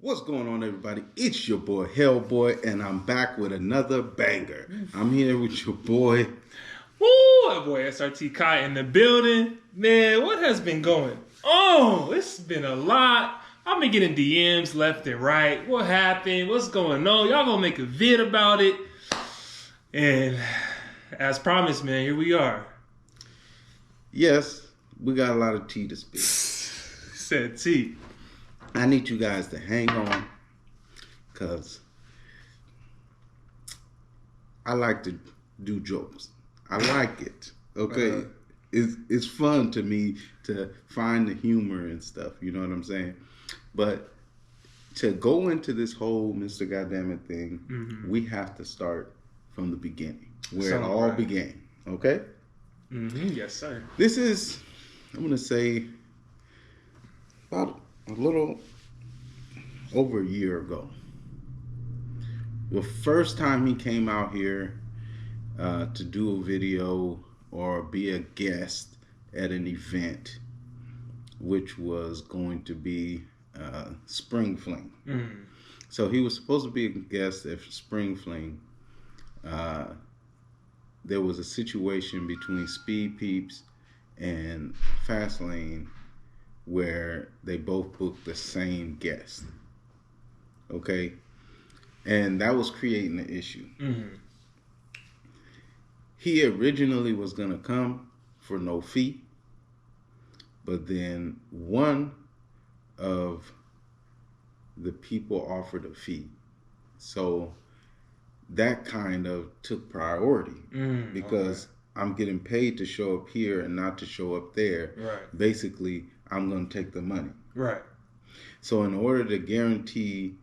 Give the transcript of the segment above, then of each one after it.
What's going on, everybody? It's your boy Hellboy, and I'm back with another banger. I'm here with your boy. Woo, our boy SRT Kai in the building. Man, what has been going on? It's been a lot. I've been getting DMs left and right. What happened? What's going on? Y'all gonna make a vid about it. And as promised, man, here we are. Yes, we got a lot of tea to speak. Said T. I need you guys to hang on, because I like to do jokes. I like it. Okay? It's fun to me to find the humor and stuff. You know what I'm saying? But to go into this whole Mr. Gotdamnit thing, we have to start from the beginning, where it all began. Okay? Yes, sir. This is, I'm going to say, about a little over a year ago. The first time he came out here to do a video or be a guest at an event, which was going to be Spring Fling. So he was supposed to be a guest at Spring Fling. There was a situation between Speed Peeps and Fastlane where they both booked the same guest. Okay? And that was creating an issue. He originally was going to come for no fee, but then one of the people offered a fee. So that kind of took priority because I'm getting paid to show up here and not to show up there. Right. Basically, I'm going to take the money. Right. So in order to guarantee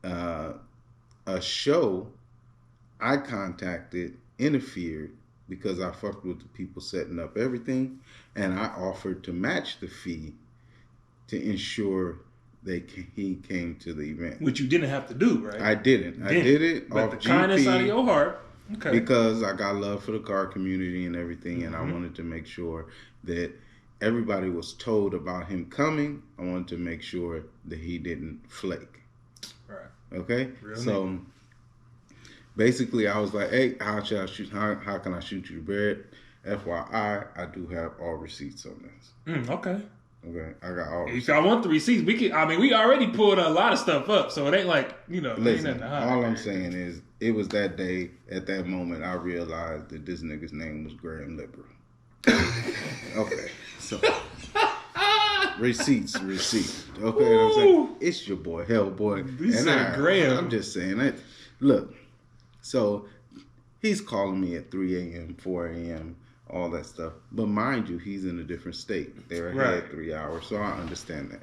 a show, I interfered because I fucked with the people setting up everything, and I offered to match the fee to ensure he came to the event. Which you didn't have to do, right? I didn't. I did it but off the GP, kindness out of your heart. Okay. Because I got love for the car community and everything, and I wanted to make sure that everybody was told about him coming. I wanted to make sure that he didn't flake. Right. Okay? Real so nigga. basically I was like, hey, how can I shoot you the bread? FYI, I do have all receipts on this. Okay. Okay, I got all If y'all want the receipts, we already pulled a lot of stuff up, so it ain't like, Listen, ain't nothing to hide. all I'm saying is, it was that day, at that moment, I realized that this nigga's name was Graham Liberal. Okay, so receipts. Okay, what I'm saying? It's your boy, Hellboy. You said Graham. I'm just saying that. Look, so he's calling me at 3 a.m., 4 a.m., all that stuff. But mind you, he's in a different state. They're ahead 3 hours, so I understand that.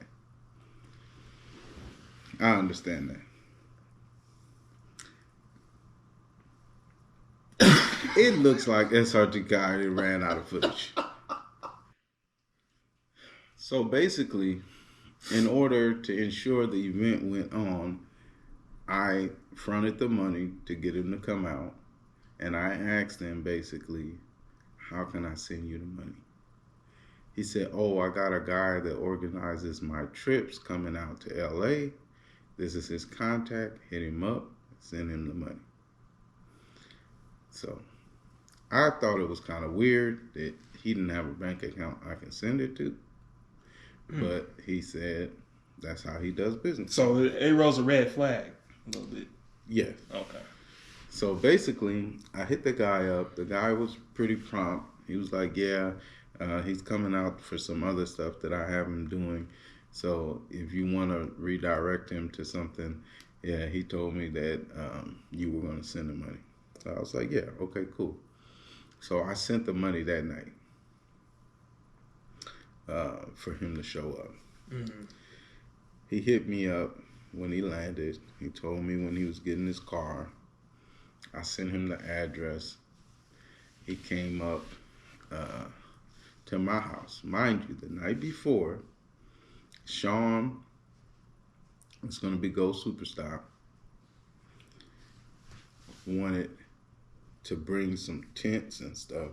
It looks like SRT guy ran out of footage. So basically, in order to ensure the event went on, I fronted the money to get him to come out, and I asked him basically, how can I send you the money? He said, oh, I got a guy that organizes my trips coming out to LA. This is his contact. Hit him up, send him the money. So I thought it was kind of weird that he didn't have a bank account I can send it to. But he said that's how he does business. So it rose a red flag a little bit. Yeah. Okay. So basically, I hit the guy up. The guy was pretty prompt. He was like, yeah, he's coming out for some other stuff that I have him doing. So if you want to redirect him to something, yeah, he told me that you were going to send the money. So I was like, yeah, okay, cool. So I sent the money that night for him to show up. He hit me up when he landed. He told me when he was getting his car. I sent him the address. He came up to my house. Mind you, the night before, Sean was going to be Ghost Superstar. Wanted to bring some tents and stuff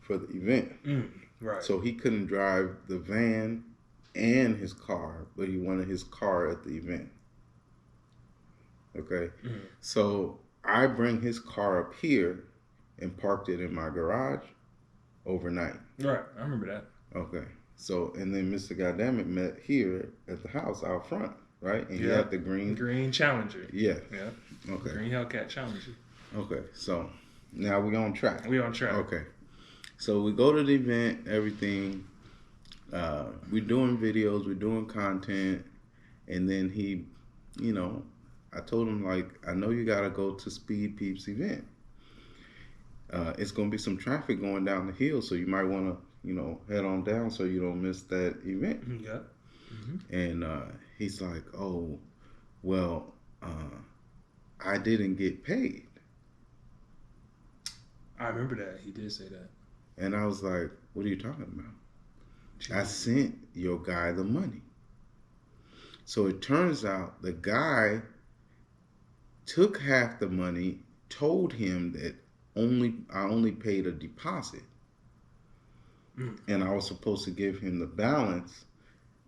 for the event. Right. So he couldn't drive the van and his car, but he wanted his car at the event. Okay. So I bring his car up here and parked it in my garage overnight. Right. I remember that. Okay. So, and then Mr. Gotdamnit met here at the house out front, right? And he had the green Challenger. Yeah. Yeah. Okay. Green Hellcat Challenger. Okay. So now we on track. We on track. Okay. So we go to the event, everything. We're doing videos, we're doing content, and then he, you know, I told him, like, I know you gotta go to Speed Peeps event. It's gonna be some traffic going down the hill, so you might wanna, you know, head on down so you don't miss that event. Yeah. And he's like, oh, well, I didn't get paid. I remember that. He did say that. And I was like, what are you talking about? I sent your guy the money. So it turns out the guy took half the money, told him that I only paid a deposit. And I was supposed to give him the balance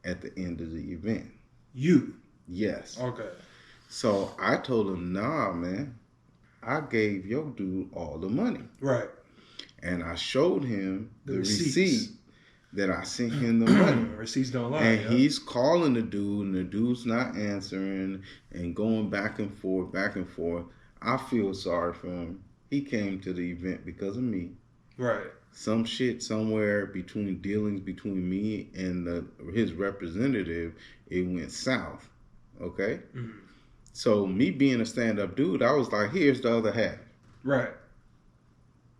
at the end of the event. You? Yes. Okay. So I told him, nah, man, I gave your dude all the money. Right. And I showed him the receipts. receipt that I sent him the money. Receipts don't lie. And he's calling the dude, and the dude's not answering, and going back and forth, back and forth. I feel sorry for him. He came to the event because of me. Right. Some shit somewhere between dealings between me and his representative, it went south. Okay? So me being a stand-up dude, I was like, here's the other half. Right.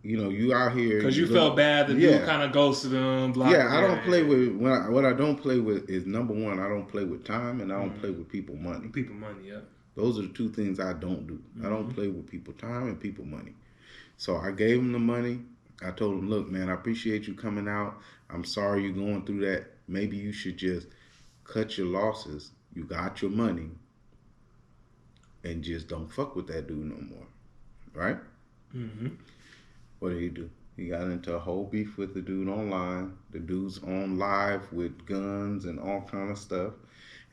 You know, you out here because you felt bad. The dude kind of ghosted him. I don't play with what I don't play with is, number one, I don't play with time, and I don't play with people money. People money, yeah. Those are the two things I don't do. I don't play with people time and people money. So I gave him the money. I told him, look, man, I appreciate you coming out. I'm sorry you're going through that. Maybe you should just cut your losses. You got your money, and just don't fuck with that dude no more, right? What did he do? He got into a whole beef with the dude online. The dude's on live with guns and all kind of stuff.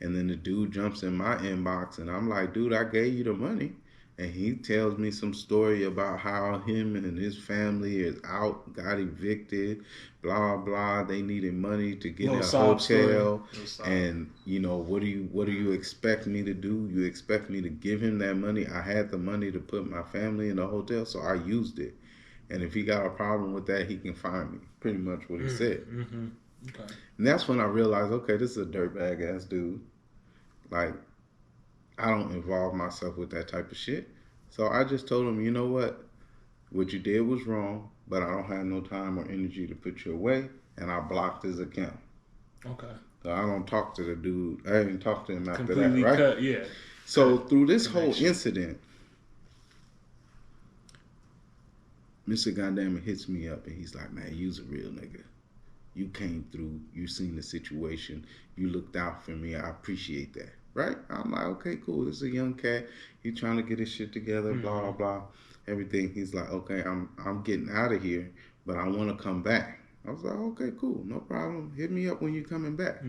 And then the dude jumps in my inbox, and I'm like, dude, I gave you the money. And he tells me some story about how him and his family is out, got evicted, blah, blah. They needed money to get a hotel. And, you know, what do you expect me to do? You expect me to give him that money? I had the money to put my family in the hotel, so I used it. And if he got a problem with that, he can find me. Pretty much what he said. Okay. And that's when I realized, okay, this is a dirtbag ass dude. Like, I don't involve myself with that type of shit. So I just told him, you know what you did was wrong, but I don't have no time or energy to put you away. And I blocked his account. Okay. So I don't talk to the dude. I didn't talk to him after Completely that, right? Cut, yeah. So through this whole incident, Mr. Gotdamnit hits me up, and he's like, man, you's a real nigga. You came through. You seen the situation. You looked out for me. I appreciate that. Right? I'm like, okay, cool. This is a young cat. He's trying to get his shit together, blah, blah, everything. He's like, okay, I'm getting out of here, but I want to come back. I was like, okay, cool. No problem. Hit me up when you're coming back.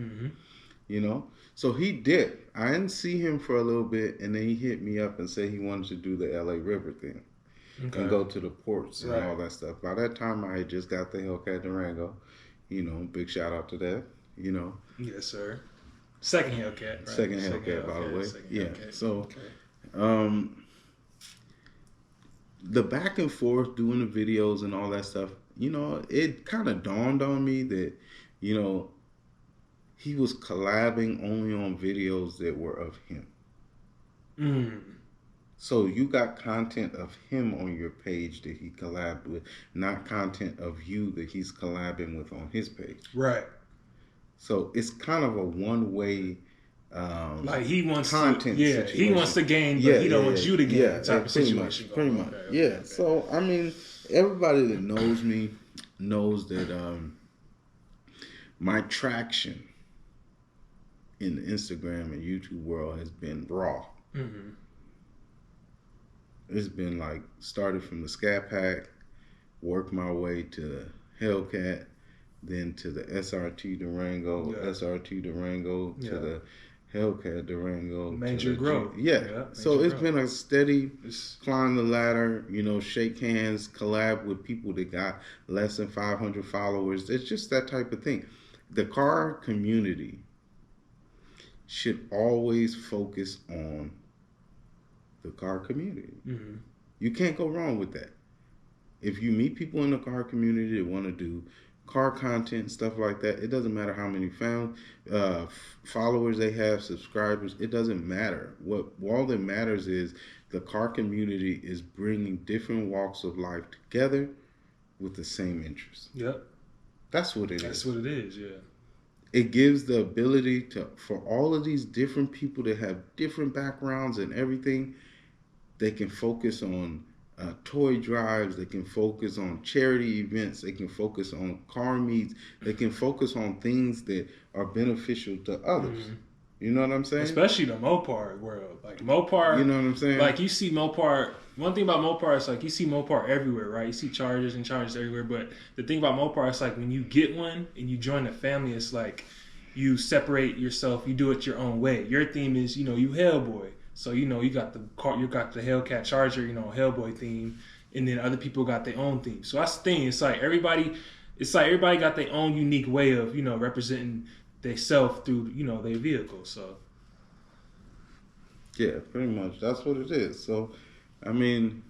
You know? So he did. I didn't see him for a little bit, and then he hit me up and said he wanted to do the LA River thing. And go to the ports and all that stuff. By that time, I had just got the Hellcat Durango. You know, big shout out to that. You know. Yes, sir. Second Hellcat. Right? Second Hellcat, by the way. Yeah. Hellcat. So, the back and forth doing the videos and all that stuff, you know, it kind of dawned on me that, you know, he was collabing only on videos that were of him. So you got content of him on your page that he collabed with, not content of you that he's collabing with on his page. Right. So it's kind of a one-way like he wants content situation. He wants to gain, but he don't want you to gain type of situation. Pretty much. Okay. So, I mean, everybody that knows me knows that my traction in the Instagram and YouTube world has been raw. It's been like, started from the Scat Pack, worked my way to Hellcat, then to the SRT Durango, SRT Durango, to the Hellcat Durango. Major growth. Yeah. So it's been a steady It's, climb the ladder, you know, shake hands, collab with people that got less than 500 followers. It's just that type of thing. The car community should always focus on the car community. mm-hmm. You can't go wrong with that. If you meet people in the car community that want to do car content and stuff like that, it doesn't matter how many followers they have, subscribers. It doesn't matter. All that matters is the car community is bringing different walks of life together with the same interests. Yep. That's what it is. That's what it is. Yeah. It gives the ability for all of these different people that have different backgrounds and everything. They can focus on toy drives. They can focus on charity events. They can focus on car meets. They can focus on things that are beneficial to others. Mm-hmm. You know what I'm saying? Especially the Mopar world. Like Mopar. You know what I'm saying? Like you see Mopar. One thing about Mopar is like you see Mopar everywhere, right? You see chargers and chargers everywhere. But the thing about Mopar is like when you get one and you join the family, it's like you separate yourself. You do it your own way. Your theme is, you Hellboy. So, you got the car, you got the Hellcat Charger, Hellboy theme, and then other people got their own theme. So that's the thing. It's like everybody got their own unique way of, representing themselves through, their vehicle. So yeah, pretty much. That's what it is. So, I mean,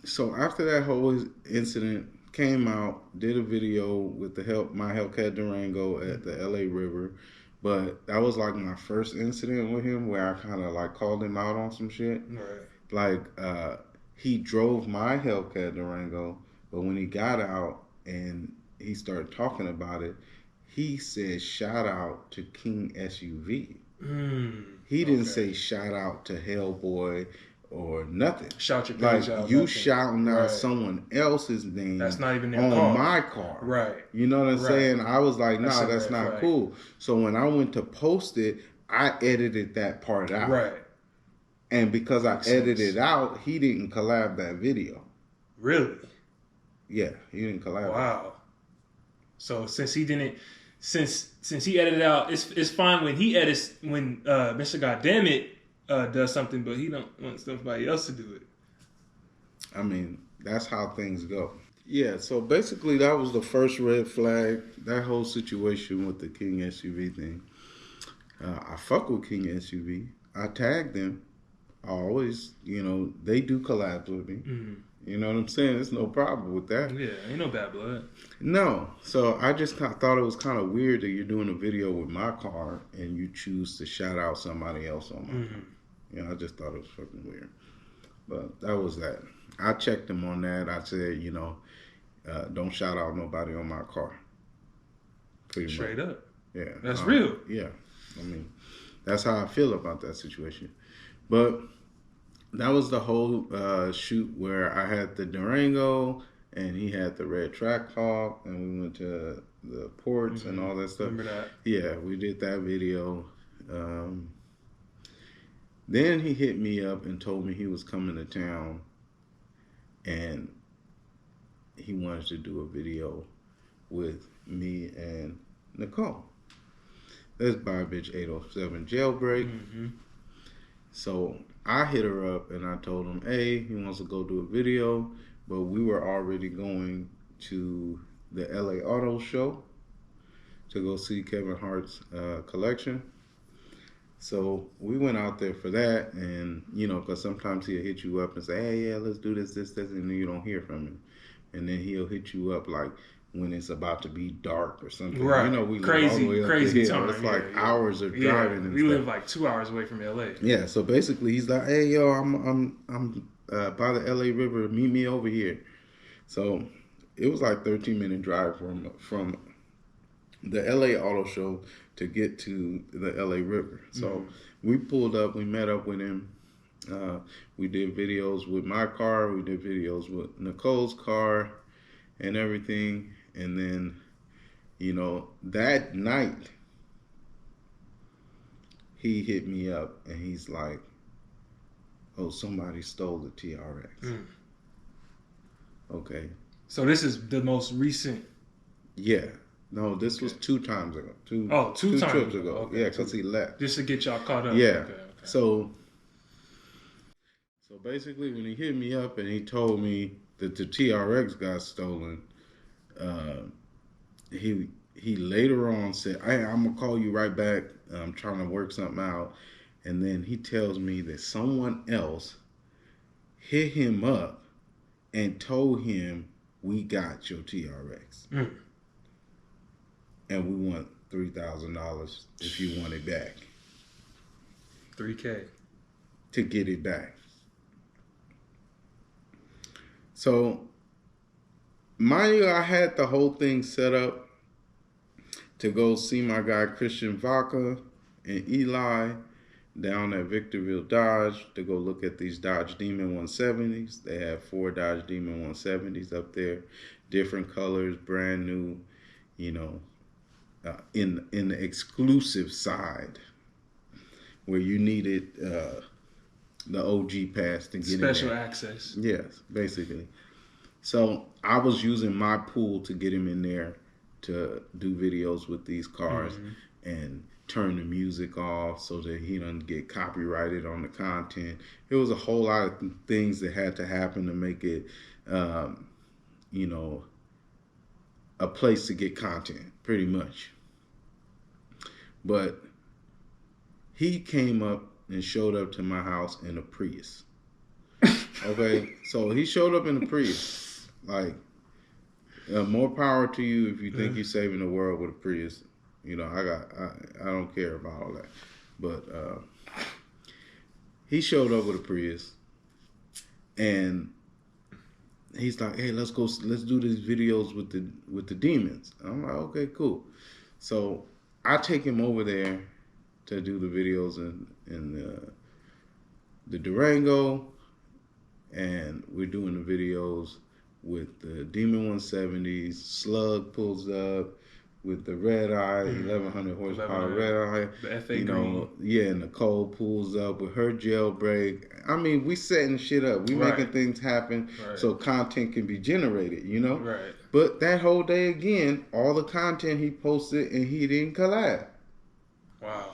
so after that whole incident, came out, did a video with my Hellcat Durango at the LA River. But that was like my first incident with him where I kind of like called him out on some shit. Right. Like he drove my Hellcat Durango, but when he got out and he started talking about it, he said shout out to King SUV. He didn't say shout out to Hellboy or nothing. Shout your page like out. You shouting out someone else's name. That's not even their on car. my car. Right. You know what I'm saying? I was like, nah, that's not flag. cool. So when I went to post it, I edited that part out. Right. And because I edited it out, he didn't collab that video. Really? Yeah, he didn't collab. Wow. So since he didn't, since he edited out, it's fine when he edits when Mr. Gotdamnit does something, but he don't want somebody else to do it. I mean, that's how things go. Yeah, so basically that was the first red flag, that whole situation with the King SUV thing. I fuck with King SUV. I tagged them. I always, they do collabs with me. Mm-hmm. You know what I'm saying? There's no problem with that. Yeah, ain't no bad blood. No. So I just thought it was kind of weird that you're doing a video with my car and you choose to shout out somebody else on my car. I just thought it was fucking weird. But that was that. I checked him on that. I said, don't shout out nobody on my car. Straight up. Yeah. That's real. Yeah. I mean, that's how I feel about that situation. But that was the whole shoot where I had the Durango and he had the red Trackhawk and we went to the ports and all that stuff. Remember that? Yeah, we did that video. Then he hit me up and told me he was coming to town and he wanted to do a video with me and Nicole. That's Bye Bitch 807 Jailbreak. Mm-hmm. So I hit her up and I told him, hey, he wants to go do a video, but we were already going to the LA Auto Show to go see Kevin Hart's collection. So we went out there for that, and because sometimes he'll hit you up and say, hey, yeah, let's do this, and then you don't hear from him. And then he'll hit you up like when it's about to be dark or something. Right. We crazy, live all the way up crazy the hill. time. It's like hours of driving and we stuff. live like 2 hours away from LA. Yeah, so basically he's like, hey, yo, I'm by the LA River, meet me over here. So it was like 13-minute drive from the LA Auto Show to get to the LA River. So we pulled up, we met up with him. We did videos with my car, we did videos with Nicole's car and everything. And then, that night, he hit me up and he's like, oh, somebody stole the TRX. Okay. So this is the most recent. Yeah. No, this was 2 times ago. Two times trips ago. Okay. Yeah, because he left. Just to get y'all caught up. Yeah. Okay. So basically, when he hit me up and he told me that the TRX got stolen, he later on said, I'm gonna call you right back. I'm trying to work something out. And then he tells me that someone else hit him up and told him, we got your TRX. And we want $3,000 if you want it back. $3K. To get it back. So, mind you, I had the whole thing set up to go see my guy Christian Vaca and Eli down at Victorville Dodge to go look at these Dodge Demon 170s. They have 4 Dodge Demon 170s up there, different colors, brand new, you know, in the exclusive side where you needed the OG pass to get special in there. Access. Yes, basically. So I was using my pool to get him in there to do videos with these cars and turn the music off so that he doesn't get copyrighted on the content. It was a whole lot of things that had to happen to make it, you know, a place to get content, pretty much. But he came up and showed up to my house in a Prius. Okay, so he showed up in a Prius. Like, more power to you if you think you're saving the world with a Prius. You know, I don't care about all that. But he showed up with a Prius, and he's like, "Hey, let's do these videos with the demons." And I'm like, "Okay, cool." So I take him over there to do the videos in the Durango, and we're doing the videos with the Demon 170s. Slug pulls up with the red eye, 1100 horsepower red eye. The FA green. Yeah, and Nicole pulls up with her jailbreak. I mean, we setting shit up. We making things happen so content can be generated, you know? Right. But that whole day again, all the content he posted and he didn't collab. Wow.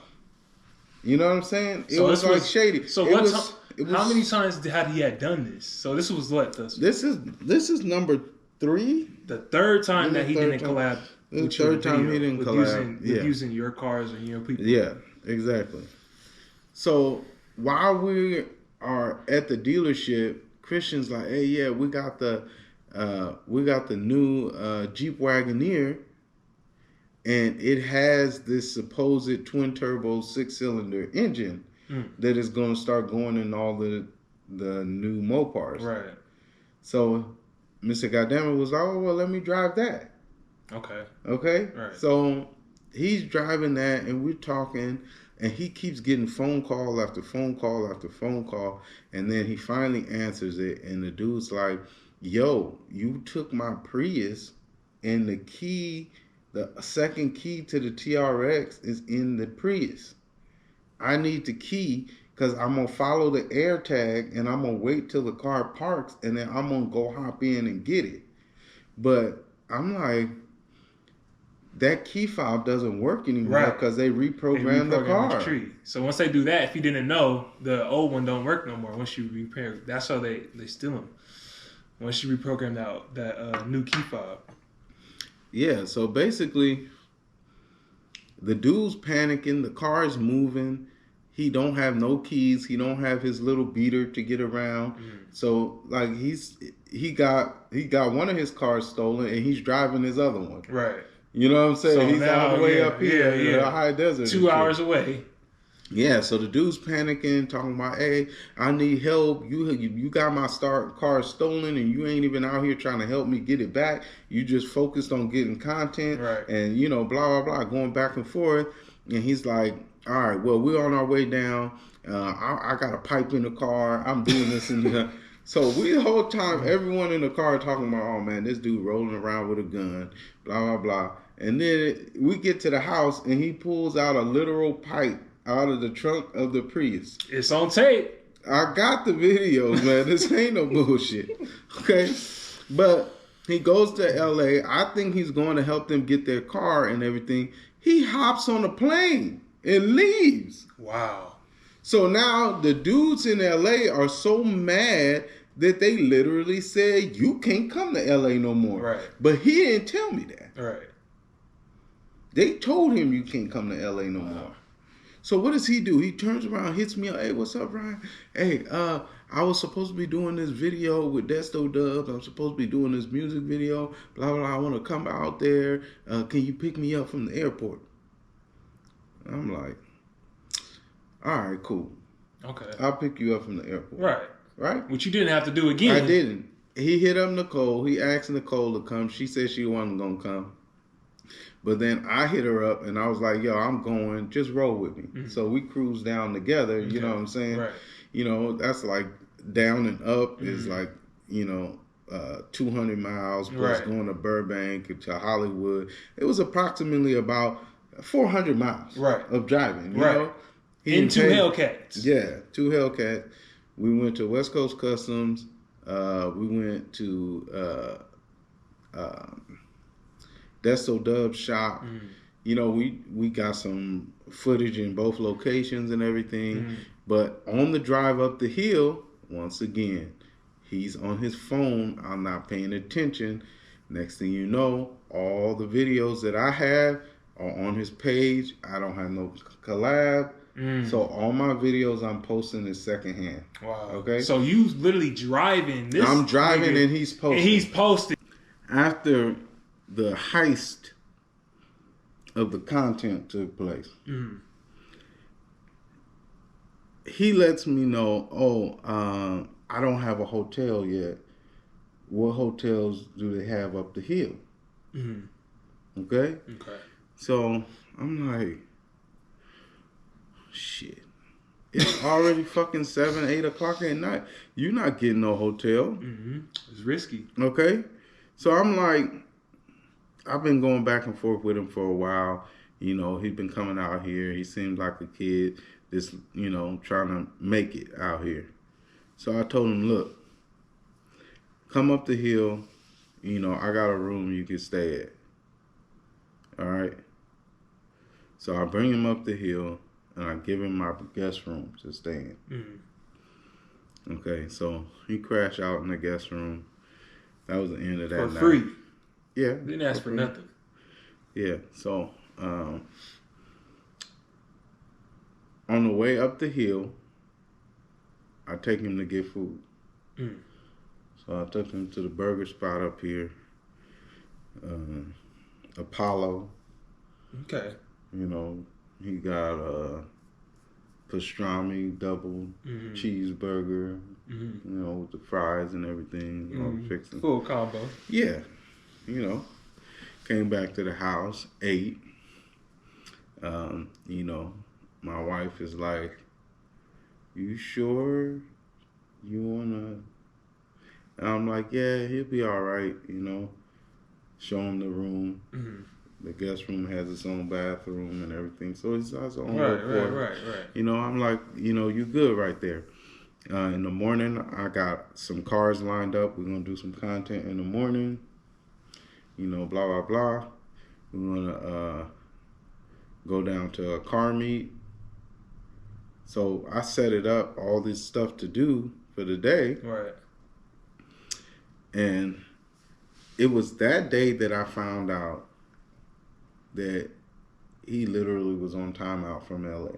You know what I'm saying? It So was like shady. So how many times had he done this? So this was what? This is number 3. The third time that he didn't collab. The third time he didn't collab. Using your cars and your people. Yeah, exactly. So while we are at the dealership, Christian's like, "Hey, yeah, we got the new Jeep Wagoneer, and it has this supposed twin turbo 6-cylinder engine that is going to start going in all the new Mopars." Right. So Mr. Gotdamnit was like, "Oh, well, let me drive that." Okay. Right. So he's driving that, and we're talking, and he keeps getting phone call after phone call after phone call, and then he finally answers it, and the dude's like, "Yo, you took my Prius, and the second key to the TRX is in the Prius. I need the key because I'm going to follow the air tag, and I'm going to wait till the car parks, and then I'm going to go hop in and get it." But I'm like, that key fob doesn't work anymore because they reprogrammed the car. So once they do that, if you didn't know, the old one don't work no more. Once you repair, that's how they steal them. Once you reprogram that new key fob. Yeah. So basically, the dude's panicking. The car is moving. He don't have no keys. He don't have his little beater to get around. So like he got one of his cars stolen, and he's driving his other one. Right. You know what I'm saying? So he's all the way up here in the high desert. 2 hours away. Yeah, so the dude's panicking, talking about, "Hey, I need help. You got my car stolen, and you ain't even out here trying to help me get it back. You just focused on getting content, and blah blah blah, going back and forth." And he's like, "All right, well, we're on our way down. I got a pipe in the car. I'm doing this and that." So we the whole time, everyone in the car talking about, "Oh man, this dude rolling around with a gun, blah blah blah." And then we get to the house, and he pulls out a literal pipe out of the trunk of the Prius. It's on tape. I got the videos, man. This ain't no bullshit. Okay? But He goes to LA. I think he's going to help them get their car and everything. He hops on a plane and leaves. Wow. So now the dudes in LA are so mad that they literally said, you can't come to LA no more. Right. But he didn't tell me that. Right. They told him you can't come to LA no more. So what does he do? He turns around, hits me up. Hey, what's up, Ryan? Hey, I was supposed to be doing this video with Desto Dubs. I'm supposed to be doing this music video. Blah, blah, blah. I want to come out there. Can you pick me up from the airport? I'm like, all right, cool. Okay. I'll pick you up from the airport. Right. Right? Which you didn't have to do again. I didn't. He hit up Nicole. He asked Nicole to come. She said she wasn't going to come. But then I hit her up and I was like, yo, I'm going. Just roll with me. Mm-hmm. So we cruised down together. You know what I'm saying? Right. You know, that's like down and up is like, 200 miles plus going to Burbank to Hollywood. It was approximately about 400 miles of driving. You know? Into Hellcats. Yeah, 2 Hellcats. We went to West Coast Customs. We went to Desto Dubs shop. You know, we got some footage in both locations and everything. But on the drive up the hill, once again, he's on his phone. I'm not paying attention. Next thing you know, all the videos that I have are on his page. I don't have no collab. So all my videos I'm posting is secondhand. Wow. Okay. So you literally driving this. I'm driving and he's posting. And he's posting. After the heist of the content took place, he lets me know, I don't have a hotel yet. What hotels do they have up the hill? Okay? So I'm like, shit. It's already fucking 7, 8 o'clock at night. You're not getting no hotel. It's risky. Okay? So I'm like, I've been going back and forth with him for a while. You know, he's been coming out here. He seems like a kid that's, trying to make it out here. So I told him, look, come up the hill. I got a room you can stay at. All right? So I bring him up the hill, and I give him my guest room to stay in. Okay, so he crashed out in the guest room. That was the end of that night. For free. Yeah. Didn't ask for nothing. Yeah, so on the way up the hill, I take him to get food. So I took him to the burger spot up here, Apollo. Okay. He got a pastrami double cheeseburger, with the fries and everything, all the fixing. Full combo. Yeah. Came back to the house, ate. My wife is like, you sure you wanna? And I'm like, yeah, he'll be all right, Show him the room. The guest room has its own bathroom and everything, so it's its own right. I'm like, you good right there. In the morning, I got some cars lined up. We're gonna do some content in the morning. Blah blah blah. We're gonna go down to a car meet. So I set it up, all this stuff to do for the day. Right. And it was that day that I found out that he literally was on timeout from LA.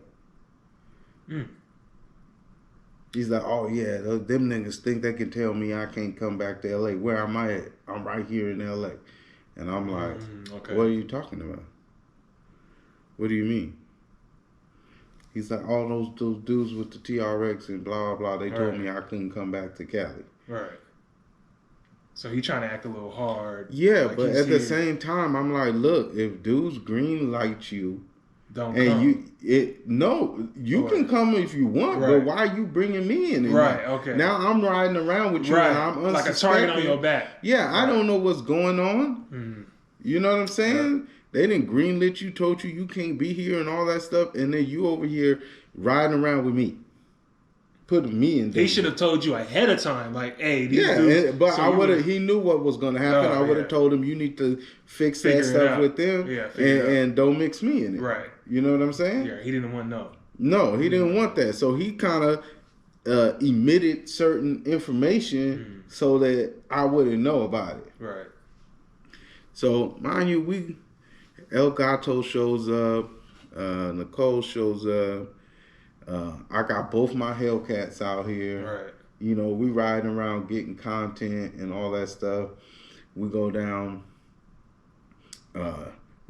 He's like, oh yeah, them niggas think they can tell me I can't come back to LA. Where am I at? I'm right here in LA. And I'm like, What are you talking about? What do you mean? He's like, all those dudes with the TRX and blah, blah, blah, they told me I couldn't come back to Cali. Right. So he trying to act a little hard. Yeah, like, but at the same time, I'm like, look, if dudes green light you, don't come. You can come if you want, but why are you bringing me in? Okay. Now I'm riding around with you and I'm unsuspecting. Like a target on your back. Yeah, I don't know what's going on. You know what I'm saying? They didn't greenlit you, told you can't be here and all that stuff, and then you over here riding around with me. put me in danger. He should have told you ahead of time, like, hey, these Yeah, dudes, but so I you would have. He knew what was going to happen. I would have told him, you need to fix that Figure it stuff out. with them, Yeah, figure it out. and don't mix me in it. Right. You know what I'm saying? Yeah, he didn't want to know. No, he didn't want that. So he kind of emitted certain information so that I wouldn't know about it. Right. So mind you, El Gato shows up, Nicole shows up. I got both my Hellcats out here. Right. You know, we riding around getting content and all that stuff. We go down,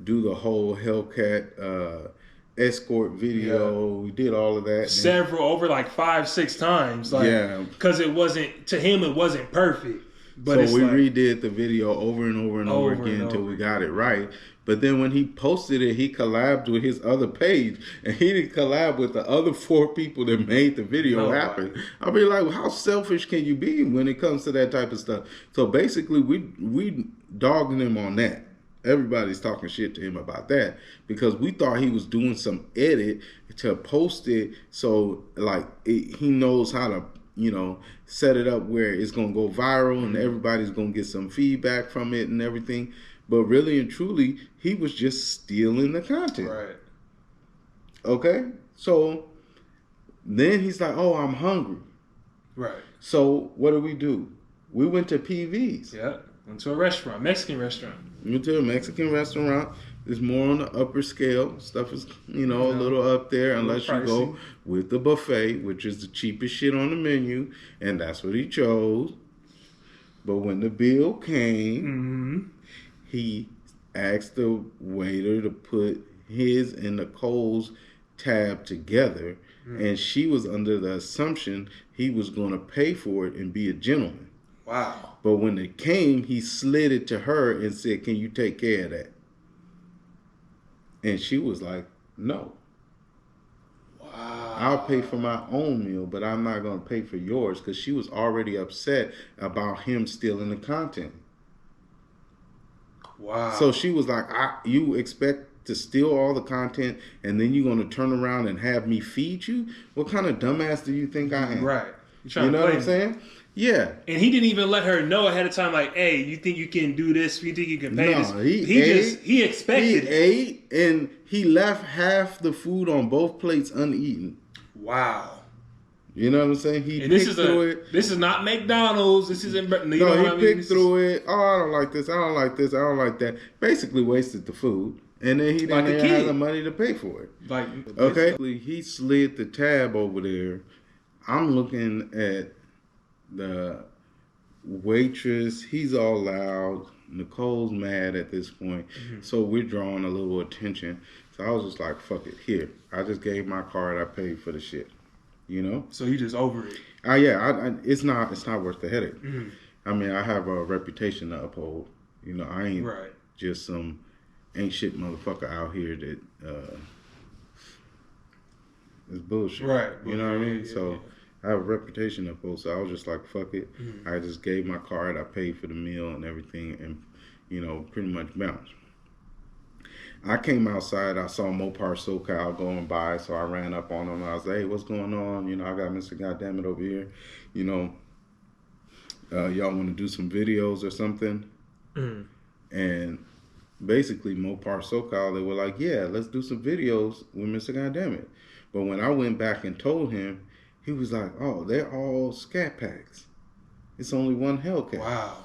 do the whole Hellcat escort video. We did all of that. Over like 5-6 times. Like, yeah. Because it wasn't, to him, it wasn't perfect. But so we redid the video over and over and over again until we got it right. But then when he posted it, he collabed with his other page, and he didn't collab with the other 4 people that made the video happen. I'll be like, how selfish can you be when it comes to that type of stuff? So basically, we dogging him on that. Everybody's talking shit to him about that because we thought he was doing some edit to post it so like he knows how to, you know, set it up where it's going to go viral and everybody's going to get some feedback from it and everything. But really and truly, he was just stealing the content. Right. Okay? So then he's like, oh, I'm hungry. Right. So what do? We went to PV's. Yeah. Went to a restaurant, Mexican restaurant. We went to a Mexican restaurant. It's more on the upper scale. Stuff is, you know, a little up there unless you go with the buffet, which is the cheapest shit on the menu. And that's what he chose. But when the bill came, he asked the waiter to put his and Nicole's tab together. And she was under the assumption he was going to pay for it and be a gentleman. Wow. But when it came, he slid it to her and said, can you take care of that? And she was like, no. Wow. I'll pay for my own meal, but I'm not going to pay for yours, because she was already upset about him stealing the content. Wow. So she was like, you expect to steal all the content and then you're going to turn around and have me feed you? What kind of dumbass do you think I am? Right. You know what I'm saying? Yeah. And he didn't even let her know ahead of time, like, hey, you think you can do this? You think you can pay this? He expected it. He ate and he left half the food on both plates uneaten. Wow. You know what I'm saying? He picked through it. This is not McDonald's. This isn't. He picked through it. Oh, I don't like this. I don't like this. I don't like that. Basically wasted the food. And then he didn't have the money to pay for it. Like, okay? He slid the tab over there. I'm looking at the waitress. He's all loud. Nicole's mad at this point. So we're drawing a little attention. So I was just like, fuck it. Here. I just gave my card. I paid for the shit. You know? So you just over it. It's not worth the headache. I mean, I have a reputation to uphold. You know, I ain't just some ain't shit motherfucker out here that is bullshit. Right. You know what I mean? So I have a reputation to uphold. So I was just like, fuck it. I just gave my card. I paid for the meal and everything, and you know, pretty much bounced. I came outside, I saw Mopar SoCal going by, so I ran up on him. I was like, hey, what's going on? You know, I got Mr. Gotdamnit over here. You know, y'all want to do some videos or something? And basically, Mopar SoCal, they were like, yeah, let's do some videos with Mr. Gotdamnit. But when I went back and told him, he was like, oh, they're all Scat Packs. It's only one Hellcat. Wow.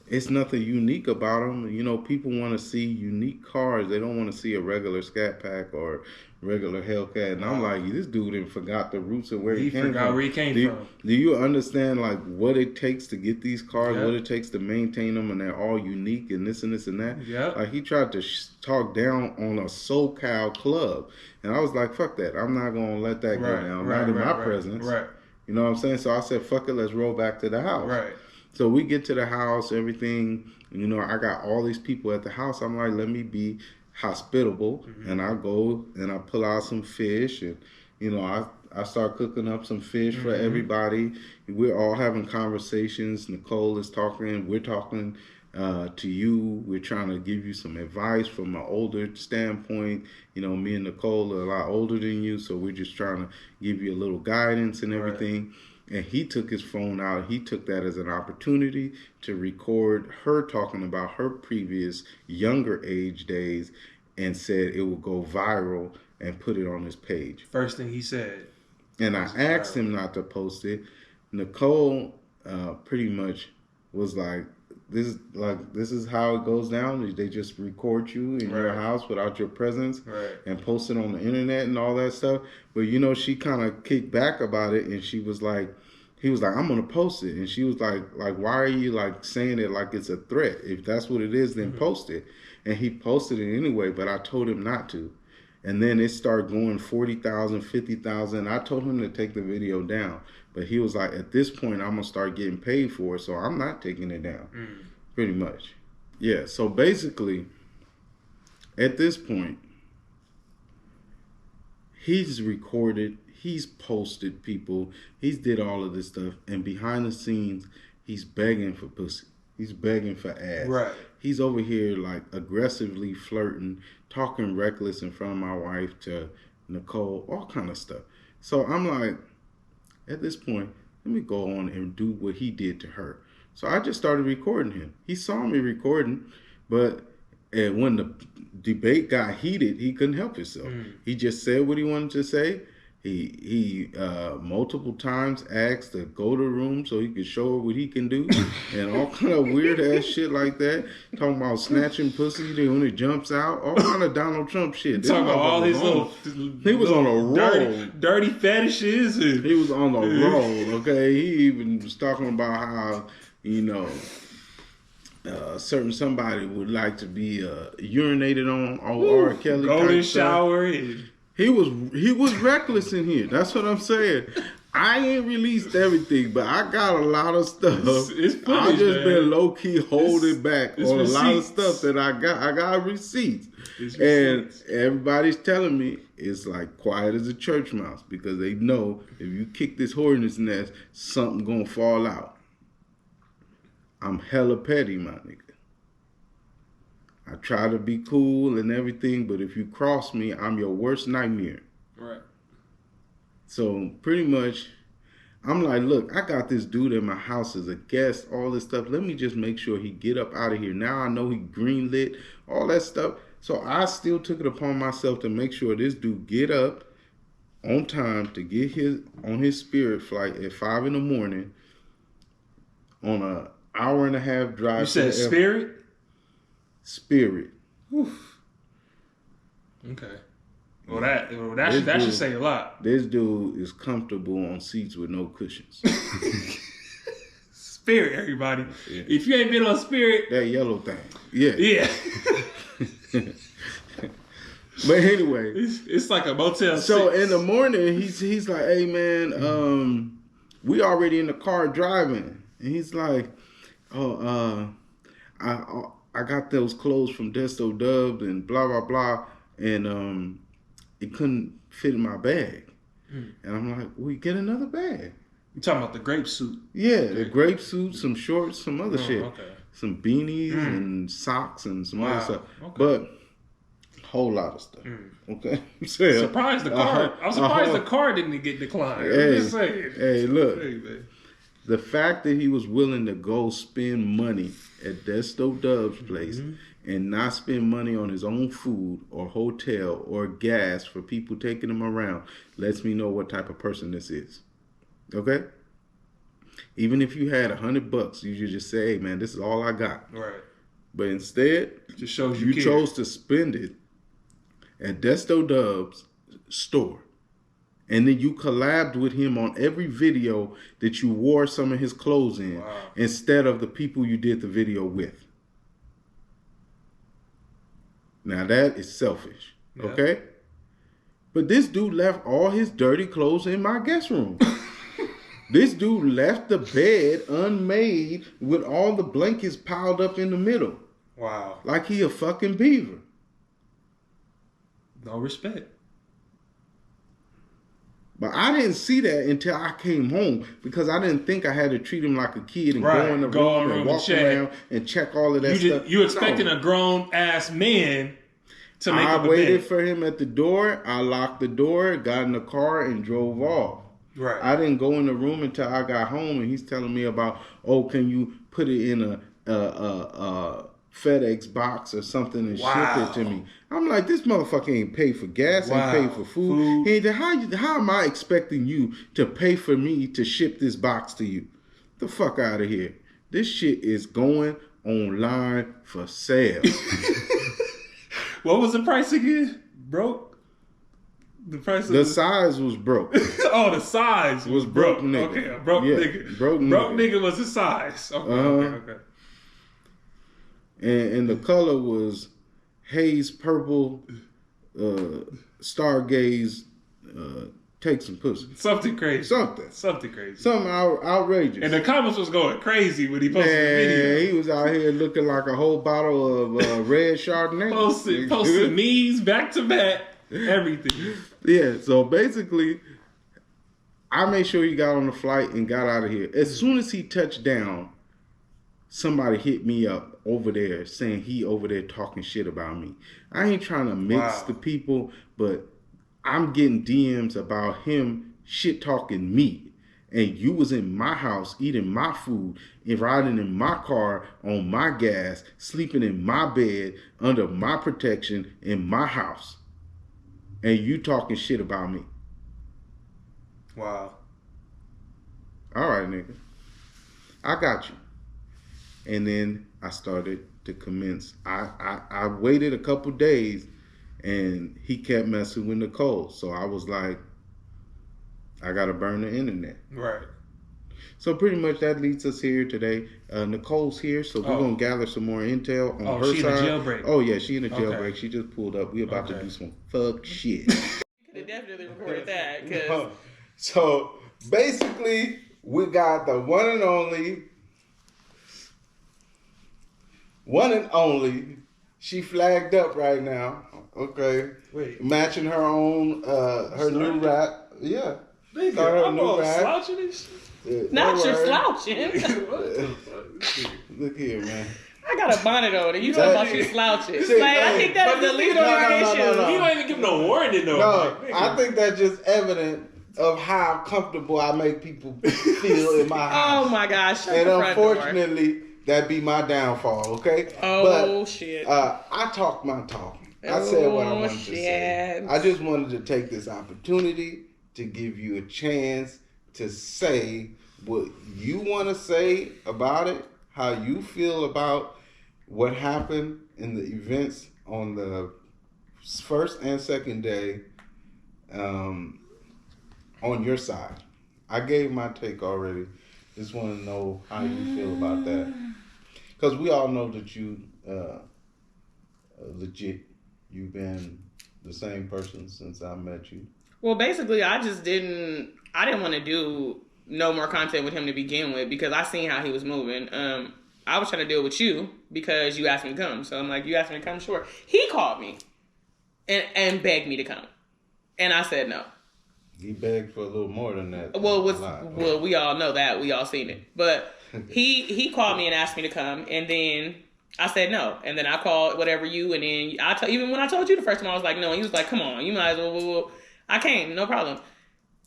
It's nothing unique about them. You know, people want to see unique cars. They don't want to see a regular Scat Pack or regular Hellcat. And I'm like, this dude forgot the roots of where he came from. He forgot where he came from. Do you understand, like, what it takes to get these cars, what it takes to maintain them, and they're all unique and this and this and that? Yeah. Like, he tried to talk down on a SoCal club. And I was like, fuck that. I'm not going to let that go down. Not in my presence. Right. You know what I'm saying? So I said, fuck it, let's roll back to the house. Right. So we get to the house, everything, you know, I got all these people at the house. I'm like, let me be hospitable. And I go and I pull out some fish and, you know, I start cooking up some fish for everybody. We're all having conversations. Nicole is talking, we're talking to you. We're trying to give you some advice from an older standpoint. You know, me and Nicole are a lot older than you, so we're just trying to give you a little guidance and everything. Right. And he took his phone out. He took that as an opportunity to record her talking about her previous younger age days and said it would go viral and put it on his page. First thing he said. And I asked him not to post it. Nicole pretty much was like, this is how it goes down. They just record you in your house without your presence and post it on the internet and all that stuff. But you know, she kind of kicked back about it, and she was like, he was like, I'm gonna post it, and she was like, why are you like saying it like it's a threat? If that's what it is, then post it. And he posted it anyway, but I told him not to. And then it started going 40,000, 50,000. I told him to take the video down. But he was like, at this point, I'm going to start getting paid for it, so I'm not taking it down. Pretty much. Yeah, so basically, at this point, he's recorded, he's posted people, he's did all of this stuff, and behind the scenes, he's begging for pussy. He's begging for ass. Right. He's over here like aggressively flirting, talking reckless in front of my wife to Nicole, all kind of stuff. So I'm like, at this point, let me go on and do what he did to her. So I just started recording him. He saw me recording, but when the debate got heated, he couldn't help himself. He just said what he wanted to say. He multiple times asked to go to the room so he could show her what he can do, and all kind of weird ass shit like that. Talking about snatching pussy when it jumps out, all kind of Donald Trump shit. Talking about all his little, he was on a roll, dirty fetishes. He was on a roll. Okay, he even was talking about how, you know, certain somebody would like to be urinated on R. Kelly. Golden shower. He was reckless in here. That's what I'm saying. I ain't released everything, but I got a lot of stuff. It's footage, I just man. been low key holding back on receipts. a lot of stuff that I got. I got receipts, and everybody's telling me it's like quiet as a church mouse because they know if you kick this hornet's nest, something gonna fall out. I'm hella petty, my nigga. I try to be cool and everything, but if you cross me, I'm your worst nightmare. Right. So pretty much, I'm like, look, I got this dude at my house as a guest, all this stuff. Let me just make sure he get up out of here. Now I know he greenlit, all that stuff. So I still took it upon myself to make sure this dude get up on time to get on his Spirit flight at 5 a.m. on an hour and a half drive. You said Spirit? Spirit. Oof. Okay. Well, that should say a lot. This dude is comfortable on seats with no cushions. Spirit, everybody. Yeah. If you ain't been on Spirit, that yellow thing. Yeah. Yeah. But anyway, it's like a Motel 6. So in the morning, he's like, "Hey man, we already in the car driving," and he's like, "Oh, I got those clothes from Desto Dubbed and blah, blah, blah. And it couldn't fit in my bag." And I'm like, well, get another bag. You talking about the grape suit? Yeah, the grape suit, some shorts, some other shit. Okay. Some beanies and socks and some other stuff. Okay. But a whole lot of stuff. Okay? I'm surprised the car. I'm surprised the car didn't get declined. Hey, I'm just saying. Hey, look. The fact that he was willing to go spend money at Desto Dubb's place and not spend money on his own food or hotel or gas for people taking him around lets me know what type of person this is. Okay? Even if you had $100, you should just say, "Hey man, this is all I got." Right. But instead, it just shows you chose to spend it at Desto Dubb's store. And then you collabed with him on every video that you wore some of his clothes in instead of the people you did the video with. Now that is selfish, okay? But this dude left all his dirty clothes in my guest room. This dude left the bed unmade with all the blankets piled up in the middle. Wow. Like he a fucking beaver. No respect. But I didn't see that until I came home because I didn't think I had to treat him like a kid and go in the room and walk around and check all of that stuff. You expecting a grown ass man to make up a bed. I waited for him at the door. I locked the door, got in the car, and drove off. Right. I didn't go in the room until I got home, and he's telling me about, oh, can you put it in a FedEx box or something and ship it to me? I'm like, this motherfucker ain't paid for gas, ain't paid for food. How am I expecting you to pay for me to ship this box to you? The fuck out of here. This shit is going online for sale. What was the price again? Broke? The price of the size was broke. Oh, the size was broke nigga. Okay, a broke nigga. Broke nigga was the size. Okay. And the color was haze purple, stargaze, take some pussy. Something crazy. Something crazy. Something outrageous. And the comments was going crazy when he posted the video. He was out here looking like a whole bottle of red Chardonnay. Posted memes back to back. Everything. Yeah, so basically, I made sure he got on the flight and got out of here. As soon as he touched down, somebody hit me up over there saying he over there talking shit about me. I ain't trying to mix the people, but I'm getting DMs about him shit talking me. And you was in my house eating my food and riding in my car on my gas, sleeping in my bed under my protection in my house. And you talking shit about me. Wow. All right, nigga. I got you. And then I started to commence. I waited a couple days and he kept messing with Nicole. So I was like, I got to burn the internet. Right. So pretty much that leads us here today. Nicole's here, so we're going to gather some more intel on her side. She in a jailbreak. Oh, yeah, she in a jailbreak. Okay. She just pulled up. We about to do some fuck shit. You could have definitely recorded that. Cause... So basically, we got the one and only. She flagged up right now. Okay. Wait. Matching her own, her new rap. Yeah. Nigga, I'm all slouching and shit. Yeah, not your slouching. Look here, man. I got a bonnet on and you talking about you slouching. I think that is the least issue. You don't even give no warning though. No, I think that's just evident of how comfortable I make people feel in my house. Oh my gosh. And unfortunately, that be my downfall, okay? Oh, shit. I talked my talk. I said what I wanted to say. I just wanted to take this opportunity to give you a chance to say what you want to say about it, how you feel about what happened in the events on the first and second day on your side. I gave my take already. Just want to know how you feel about that. Because we all know that you legit. You've been the same person since I met you. Well, basically, I didn't want to do no more content with him to begin with because I seen how he was moving. I was trying to deal with you because you asked me to come. So I'm like, you asked me to come? Sure. He called me and begged me to come. And I said no. He begged for a little more than that. Well, we all know that. We all seen it. But he called me and asked me to come. And then I said no. And then I called whatever you. And then even when I told you the first time, I was like, no. And he was like, come on. You might as well. I came. No problem.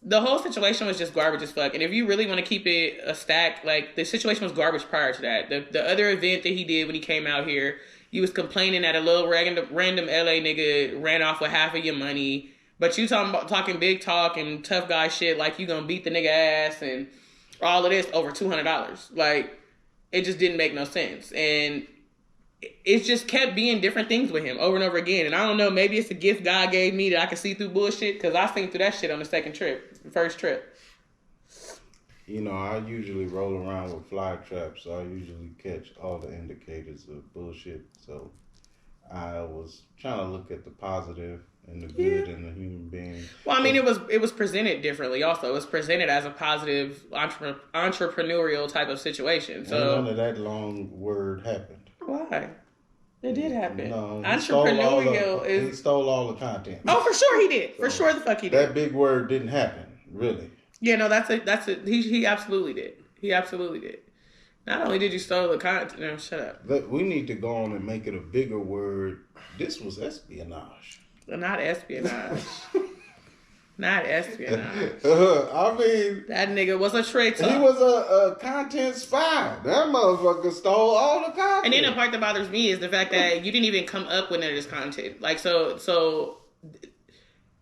The whole situation was just garbage as fuck. And if you really want to keep it a stack, like, the situation was garbage prior to that. The other event that he did when he came out here, you was complaining that a little random LA nigga ran off with half of your money. But you talking big talk and tough guy shit like you gonna beat the nigga ass and all of this over $200. Like, it just didn't make no sense. And it just kept being different things with him over and over again. And I don't know, maybe it's a gift God gave me that I can see through bullshit because I seen through that shit on the first trip. You know, I usually roll around with fly traps, so I usually catch all the indicators of bullshit. So I was trying to look at the positive and the good in the human being. Well, I mean, it was presented differently also. It was presented as a positive entrepreneurial type of situation. So none of that long word happened. Why? It did happen. No, entrepreneurial he stole all the content. Oh, for sure he did. For sure the fuck he did. That big word didn't happen. Really? Yeah, no, that's it. He absolutely did. He absolutely did. Not only did you steal the content, no, shut up. Look, we need to go on and make it a bigger word. This was espionage. Not espionage. Not espionage. I mean, That nigga was a traitor. he was a content spy. That motherfucker stole all the content. And then the part that bothers me is the fact that you didn't even come up with none of this content. Like, so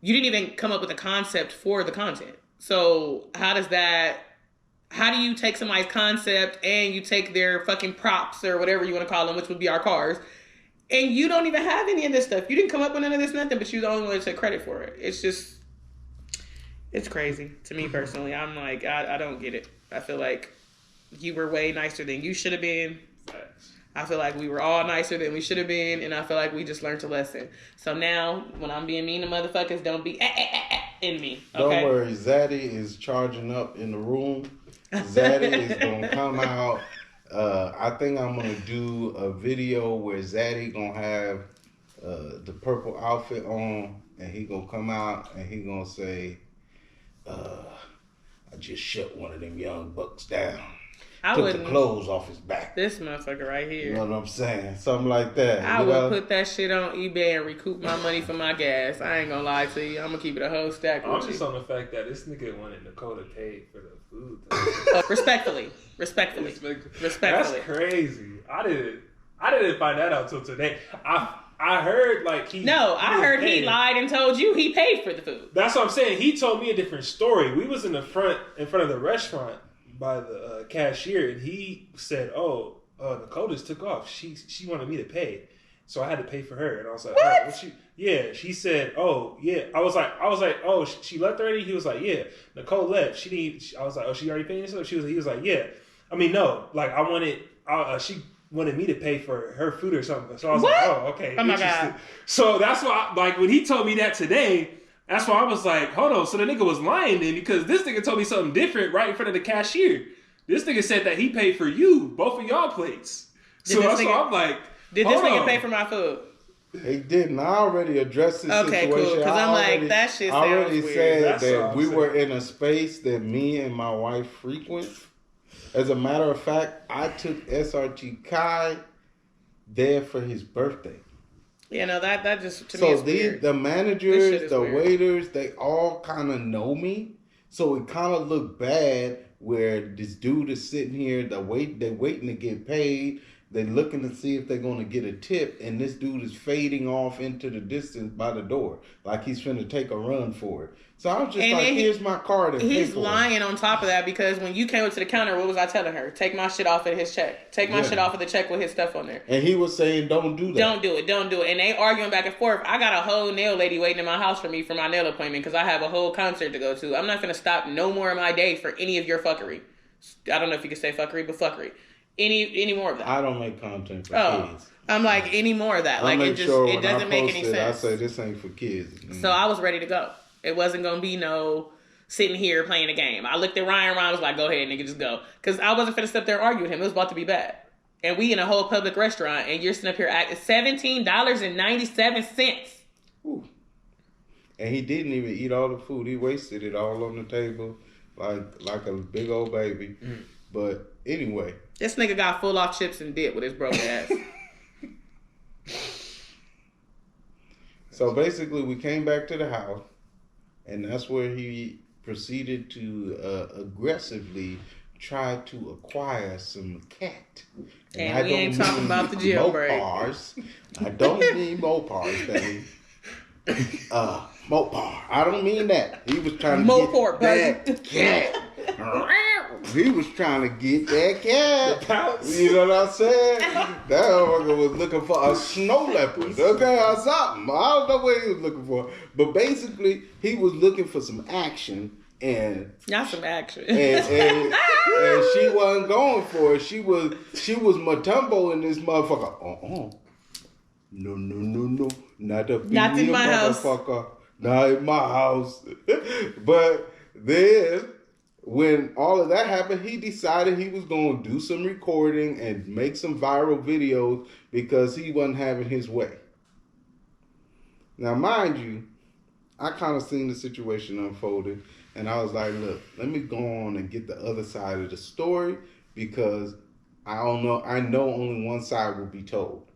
you didn't even come up with a concept for the content. So how do you take somebody's concept and you take their fucking props or whatever you want to call them, which would be our cars, and you don't even have any of this stuff? You didn't come up with none of this, nothing, but you're the only one to take credit for it. It's crazy to me personally. I'm like, I don't get it. I feel like you were way nicer than you should have been. I feel like we were all nicer than we should have been, and I feel like we just learned a lesson. So now, when I'm being mean to motherfuckers, don't be in me. Okay? Don't worry, Zaddy is charging up in the room. Zaddy is gonna come out. I think I'm gonna do a video where Zaddy gonna have the purple outfit on, and he gonna come out and he gonna say, "I just shut one of them young bucks down. Took the clothes off his back." This motherfucker right here. You know what I'm saying? Something like that. I would put that shit on eBay and recoup my money for my gas. I ain't gonna lie to you. I'm gonna keep it a whole stack. I'm just on the fact that this nigga wanted Nicole to pay for the food. Respectfully. That's crazy. I didn't find that out till today. I heard like I heard he lied and told you he paid for the food. That's what I'm saying. He told me a different story. We was in front of the restaurant by the cashier, and he said, Nicole just took off. She wanted me to pay, so I had to pay for her. And I was like, what? Yeah. She said, oh yeah. I was like, oh, she left already. He was like, yeah. Nicole left. I was like, oh, she already paid this? He was like, yeah. I mean, no. Like she wanted me to pay for her food or something. So I was like, oh, okay. Oh my God. So that's why, like, when he told me that today, that's why I was like, hold on. So the nigga was lying then, because this nigga told me something different right in front of the cashier. This nigga said that he paid for both of y'all plates. So that's why I'm like, did this nigga pay for my food? He didn't. I already addressed this situation. Okay, cool. Because I'm like, that shit sounds weird. I already said that we were in a space that me and my wife frequent. As a matter of fact, I took SRT Kai there for his birthday. Yeah, no, that just, to me, is weird. The managers, the waiters, they all kind of know me. So it kind of looked bad where this dude is sitting here, they're waiting to get paid. They're looking to see if they're going to get a tip, and this dude is fading off into the distance by the door, like he's finna take a run for it. So I was just here's my card. And he's lying on top of that, because when you came up to the counter, what was I telling her? Take my shit off of his check. Take my shit off of the check with his stuff on there. And he was saying, don't do that. Don't do it. And they arguing back and forth. I got a whole nail lady waiting in my house for me for my nail appointment, because I have a whole concert to go to. I'm not going to stop no more of my day for any of your fuckery. I don't know if you can say fuckery, but fuckery. Any more of that. I don't make content for kids. I'm like, any more of that. Like, it doesn't make any sense. I say this ain't for kids. So I was ready to go. It wasn't going to be no sitting here playing a game. I looked at Ryan. Ryan was like, go ahead, nigga, just go. Because I wasn't finna sit there and argue with him. It was about to be bad. And we in a whole public restaurant, and you're sitting up here at $17.97. Ooh. And he didn't even eat all the food. He wasted it all on the table like a big old baby. Mm. But anyway. This nigga got full off chips and dip with his broke ass. So basically, we came back to the house, and that's where he proceeded to aggressively try to acquire some cat. And we ain't talking about the jailbreak. I don't mean Mopars, baby. Mopar. I don't mean that. He was trying to get that cat. He was trying to get that cat. You know what I'm saying? That motherfucker was looking for a snow leopard, okay, or something. I don't know what he was looking for. But basically, he was looking for some action. And not some action. And she wasn't going for it. She was Matumbo in this motherfucker. No. Not in my motherfucker. House. Not in my house. But then, when all of that happened, he decided he was going to do some recording and make some viral videos because he wasn't having his way. Now, mind you, I kind of seen the situation unfolded. And I was like, look, let me go on and get the other side of the story because I know only one side will be told.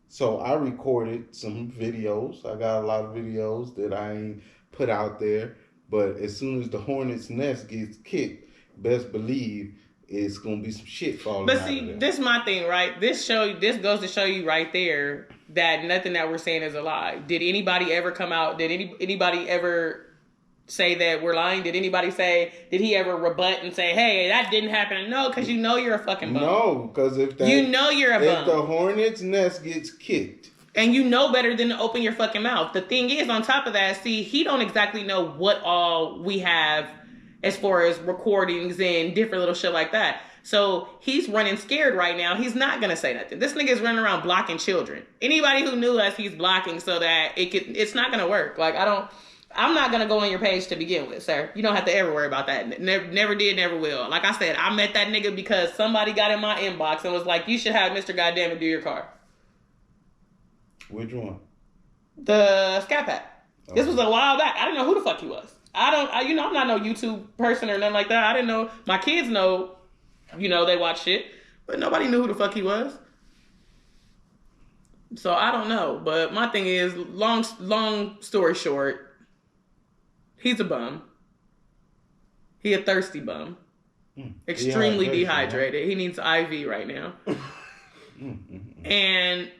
So I recorded some videos. I got a lot of videos that I ain't put out there. But as soon as the hornet's nest gets kicked, best believe it's gonna be some shit falling out of there. But see, this is my thing, right? This goes to show you right there that nothing that we're saying is a lie. Did anybody ever come out? Did anybody ever say that we're lying? Did he ever rebut and say, hey, that didn't happen? No, because you know you're a fucking bum. No, because if the hornet's nest gets kicked. And you know better than to open your fucking mouth. The thing is, on top of that, see, he don't exactly know what all we have as far as recordings and different little shit like that. So he's running scared right now. He's not going to say nothing. This nigga is running around blocking children. Anybody who knew us, he's blocking so that it's not going to work. Like, I'm not going to go on your page to begin with, sir. You don't have to ever worry about that. Never did, never will. Like I said, I met that nigga because somebody got in my inbox and was like, you should have Mr. Gotdamnit do your car. Which one? The Scat Pack. Okay. This was a while back. I didn't know who the fuck he was. I'm not no YouTube person or nothing like that. I didn't know. My kids know, they watch shit, but nobody knew who the fuck he was. So I don't know. But my thing is, long story short, he's a bum. He a thirsty bum. Extremely dehydrated. He needs IV right now. And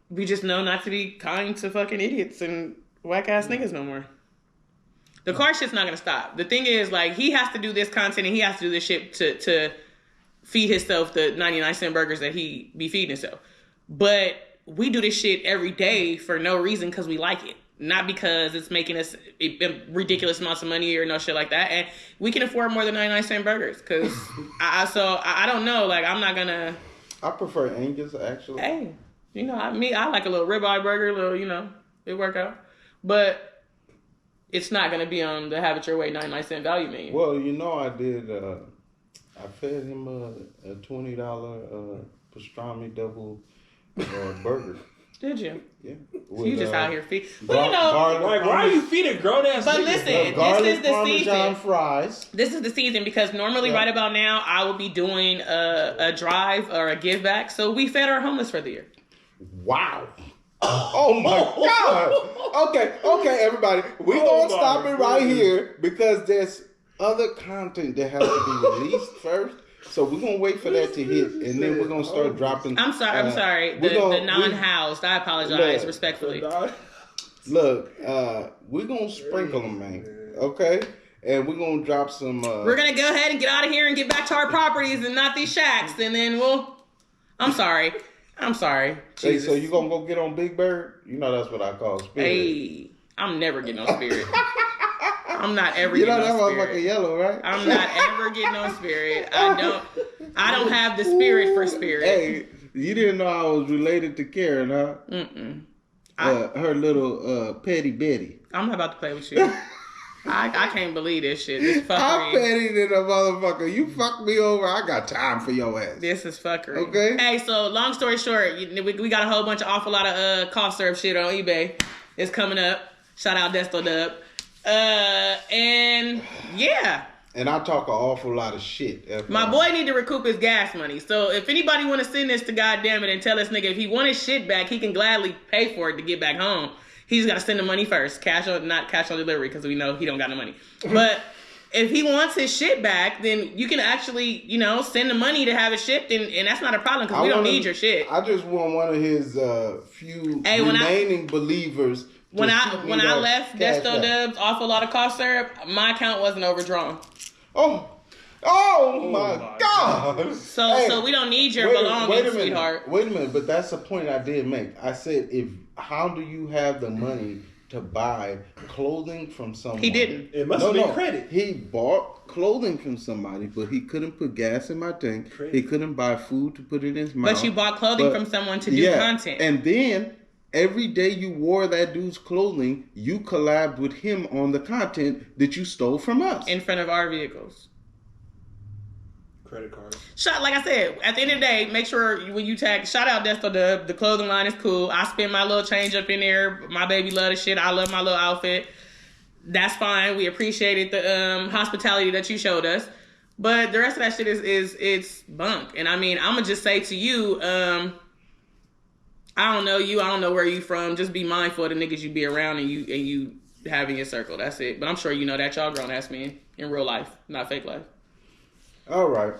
we just know not to be kind to fucking idiots and whack ass niggas no more. The car shit's not gonna stop. The thing is, like, he has to do this content and he has to do this shit to feed himself the 99-cent burgers that he be feeding himself. But we do this shit every day for no reason because we like it. Not because it's making us ridiculous amounts of money or no shit like that. And we can afford more than 99-cent burgers. Because I don't know. Like, I'm not gonna. I prefer Angus, actually. Hey, I like a little ribeye burger, it work out. But it's not going to be on the have it your way 99-cent value menu. Well, I did, I fed him a $20 pastrami double burger. Did you? Yeah. So you just out here feeding. Why are you feeding grown ass? But listen, this is the season. Fries. This is the season because normally right about now I will be doing a drive or a give back. So we fed our homeless for the year. Wow. Oh my God. Okay, everybody. We're going to stop it right here because there's other content that has to be released first. So we're going to wait for that to hit and then we're going to start dropping. I'm sorry. The non-housed. I apologize respectfully. Look, we're going to sprinkle them, man. Okay? And we're going to drop some. We're going to go ahead and get out of here and get back to our properties and not these shacks. And then I'm sorry. Hey, so you gonna go get on Big Bird? That's what I call Spirit. Hey, I'm never getting on Spirit. I'm not ever getting on Spirit. You know that motherfucker yellow, right? I'm not ever getting on Spirit. I don't have the spirit for Spirit. Hey, you didn't know I was related to Karen, huh? Mm-mm. Her little petty Betty. I'm not about to play with you. I can't believe this shit. This fuckery. I'm petty than a motherfucker. You fucked me over. I got time for your ass. This is fuckery. Okay. Hey, so long story short, we got a whole bunch of awful lot of cough syrup shit on eBay. It's coming up. Shout out Desto Dub. And yeah. And I talk an awful lot of shit. My boy need to recoup his gas money. So if anybody want to send this to Gotdamnit and tell this nigga if he want his shit back, he can gladly pay for it to get back home. He's got to send the money first. Not cash on delivery because we know he don't got no money. But if he wants his shit back, then you can actually, send the money to have it shipped. And that's not a problem because we don't need your shit. I just want one of his few remaining believers. When I left Desto Dub's awful lot of cough syrup, my account wasn't overdrawn. Oh my God! So we don't need your belongings, sweetheart. Wait a minute, but that's the point I did make. I said, how do you have the money to buy clothing from someone? He didn't. It must have been credit. He bought clothing from somebody, but he couldn't put gas in my tank. Credit. He couldn't buy food to put in his mouth. But you bought clothing from someone to do content. And then every day you wore that dude's clothing, you collabed with him on the content that you stole from us. In front of our vehicles. Credit card. Like I said, at the end of the day, make sure when you tag, shout out Desto Dub. The clothing line is cool. I spend my little change up in there. My baby love the shit. I love my little outfit. that's fine. We appreciated the hospitality that you showed us. But the rest of that shit it's bunk. And I mean, I'm gonna just say to you, I don't know you. I don't know where you from. Just be mindful of the niggas you be around and you have in your circle. That's it. But I'm sure you know that y'all grown ass men in real life, not fake life. All right.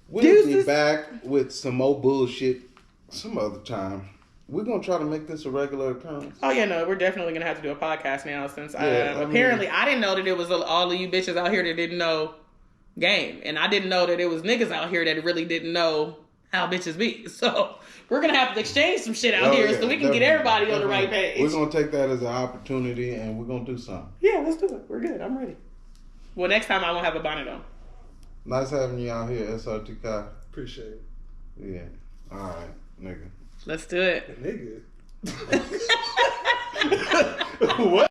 We'll be back with some more bullshit some other time. We're going to try to make this a regular occurrence. Oh, yeah, no, we're definitely going to have to do a podcast now since apparently I didn't know that it was all of you bitches out here that didn't know game. And I didn't know that it was niggas out here that really didn't know how bitches be. So we're going to have to exchange some shit out here so we can get everybody on the right page. We're going to take that as an opportunity and we're going to do something. Yeah, let's do it. We're good. I'm ready. Well, next time I won't have a bonnet on. Nice having you out here, SRT Kai. Appreciate it. Yeah. All right, nigga. Let's do it. Nigga. What?